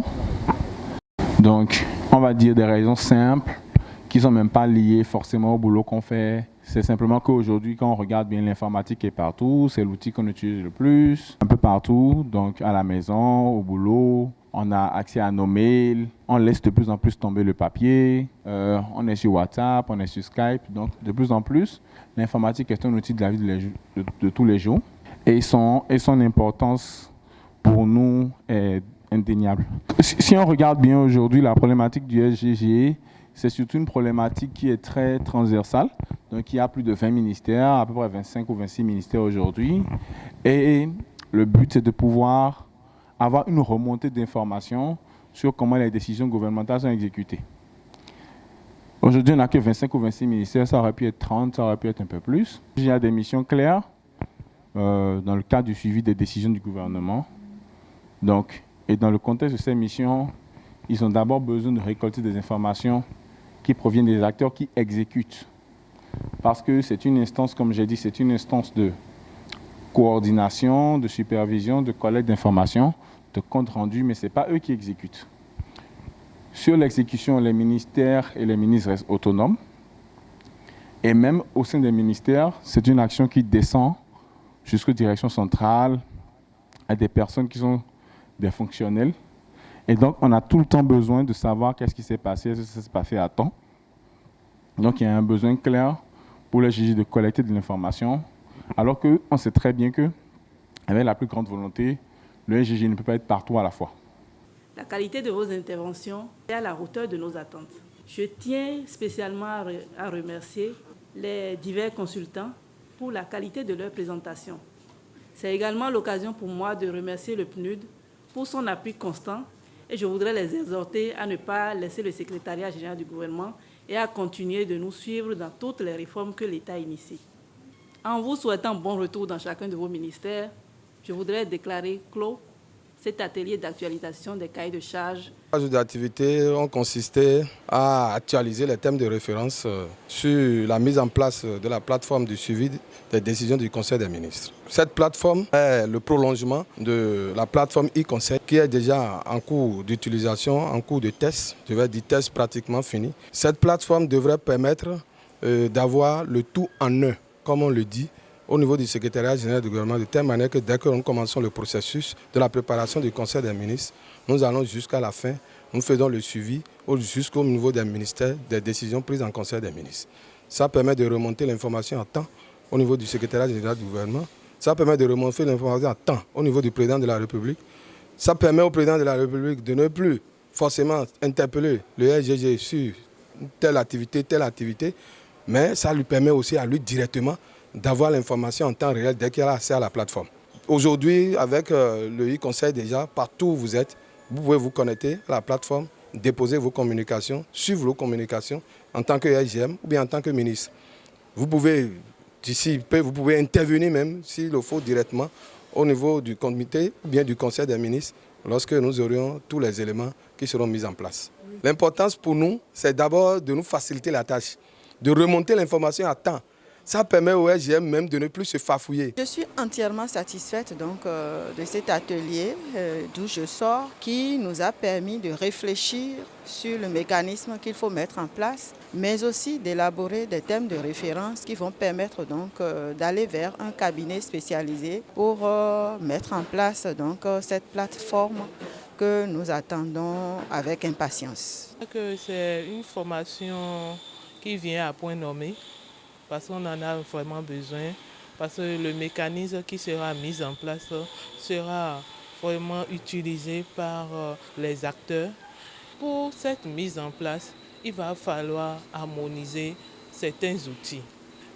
raisons. Donc, on va dire des raisons simples qui ne sont même pas liées forcément au boulot qu'on fait. C'est simplement qu'aujourd'hui, quand on regarde bien, l'informatique est partout. C'est l'outil qu'on utilise le plus, un peu partout. Donc, à la maison, au boulot, on a accès à nos mails. On laisse de plus en plus tomber le papier. On est sur WhatsApp, on est sur Skype. Donc, de plus en plus, l'informatique est un outil de la vie de tous les jours. Et son importance pour nous est indéniable. Si on regarde bien aujourd'hui, la problématique du SGG, c'est surtout une problématique qui est très transversale. Donc, il y a plus de 20 ministères, à peu près 25 ou 26 ministères aujourd'hui. Et le but, c'est de pouvoir avoir une remontée d'informations sur comment les décisions gouvernementales sont exécutées. Aujourd'hui, on n'a que 25 ou 26 ministères, ça aurait pu être 30, ça aurait pu être un peu plus. Il y a des missions claires dans le cadre du suivi des décisions du gouvernement. Donc, et dans le contexte de ces missions, ils ont d'abord besoin de récolter des informations qui proviennent des acteurs qui exécutent. Parce que c'est une instance, comme j'ai dit, c'est une instance de coordination, de supervision, de collecte d'informations, de compte rendu, mais ce n'est pas eux qui exécutent. Sur l'exécution, les ministères et les ministres restent autonomes. Et même au sein des ministères, c'est une action qui descend jusqu'aux directions centrales, à des personnes qui sont des fonctionnels. Et donc, on a tout le temps besoin de savoir qu'est-ce qui s'est passé, est-ce que ça s'est passé à temps. Donc, il y a un besoin clair pour le juge de collecter de l'information, alors qu'on sait très bien qu'avec la plus grande volonté, le SGG ne peut pas être partout à la fois. La qualité de vos interventions est à la hauteur de nos attentes. Je tiens spécialement à remercier les divers consultants pour la qualité de leur présentation. C'est également l'occasion pour moi de remercier le PNUD pour son appui constant et je voudrais les exhorter à ne pas laisser le secrétariat général du gouvernement et à continuer de nous suivre dans toutes les réformes que l'État initie. En vous souhaitant bon retour dans chacun de vos ministères, je voudrais déclarer clos cet atelier d'actualisation des cahiers de charges. Les activités ont consisté à actualiser les thèmes de référence sur la mise en place de la plateforme du suivi des décisions du Conseil des ministres. Cette plateforme est le prolongement de la plateforme e-Conseil qui est déjà en cours d'utilisation, en cours de test. Je vais dire test pratiquement fini. Cette plateforme devrait permettre d'avoir le tout en un, comme on le dit, au niveau du secrétariat général du gouvernement, de telle manière que dès que nous commençons le processus de la préparation du Conseil des ministres, nous allons jusqu'à la fin, nous faisons le suivi jusqu'au niveau des ministères, des décisions prises en Conseil des ministres. Ça permet de remonter l'information à temps au niveau du secrétariat général du gouvernement. Ça permet de remonter l'information à temps au niveau du président de la République. Ça permet au président de la République de ne plus forcément interpeller le SGG sur telle activité, mais ça lui permet aussi à lui directement d'avoir l'information en temps réel dès qu'il a accès à la plateforme. Aujourd'hui, avec le e-Conseil déjà, partout où vous êtes, vous pouvez vous connecter à la plateforme, déposer vos communications, suivre vos communications en tant que SGM ou bien en tant que ministre. Vous pouvez, d'ici peu, vous pouvez intervenir même, s'il le faut, directement au niveau du comité ou bien du Conseil des ministres lorsque nous aurions tous les éléments qui seront mis en place. L'importance pour nous, c'est d'abord de nous faciliter la tâche, de remonter l'information à temps. Ça permet au SGM même de ne plus se fafouiller. Je suis entièrement satisfaite de cet atelier d'où je sors qui nous a permis de réfléchir sur le mécanisme qu'il faut mettre en place, mais aussi d'élaborer des thèmes de référence qui vont permettre d'aller vers un cabinet spécialisé pour mettre en place cette plateforme que nous attendons avec impatience. C'est une formation qui vient à point nommé, parce qu'on en a vraiment besoin, parce que le mécanisme qui sera mis en place sera vraiment utilisé par les acteurs. Pour cette mise en place, il va falloir harmoniser certains outils.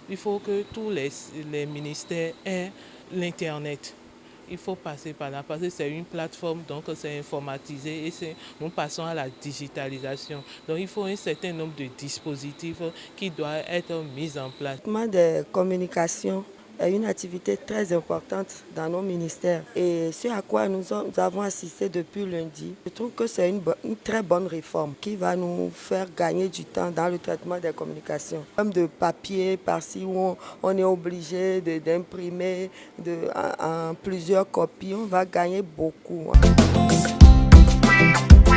Il faut que tous les ministères aient l'Internet. Il faut passer par là parce que c'est une plateforme, donc c'est informatisé et nous passons à la digitalisation. Donc il faut un certain nombre de dispositifs qui doivent être mis en place. Le traitement des communications est une activité très importante dans nos ministères et ce à quoi nous avons assisté depuis lundi. Je trouve que c'est une très bonne réforme qui va nous faire gagner du temps dans le traitement des communications. Comme de papier par-ci où on est obligé d'imprimer en plusieurs copies, on va gagner beaucoup. Thank you.